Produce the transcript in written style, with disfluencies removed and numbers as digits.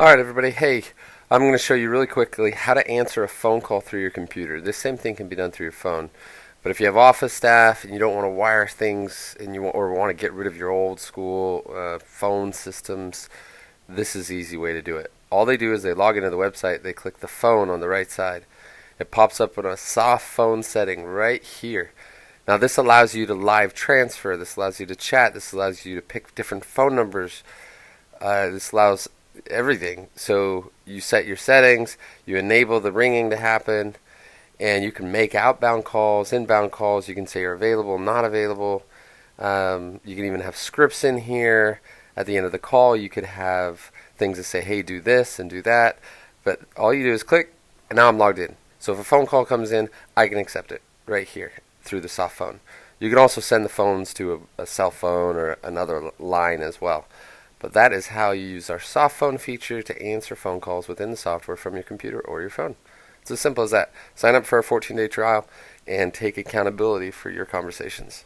Alright everybody, hey, I'm going to show you really quickly how to answer a phone call through your computer. This same thing can be done through your phone, but if you have office staff and you don't want to wire things and or want to get rid of your old school phone systems, this is the easy way to do it. All they do is they log into the website, they click the phone on the right side. It pops up on a soft phone setting right here. Now this allows you to live transfer, this allows you to chat, this allows you to pick different phone numbers, this allows everything. So you set your settings, you enable the ringing to happen, and you can make outbound calls, inbound calls. You can say you're available, not available. You can even have scripts in here. At the end of the call, you could have things that say, hey, do this and do that. But all you do is click, and now I'm logged in. So if a phone call comes in, I can accept it right here through the soft phone. You can also send the phones to a cell phone or another line as well. But that is how you use our soft phone feature to answer phone calls within the software from your computer or your phone. It's as simple as that. Sign up for a 14-day trial and take accountability for your conversations.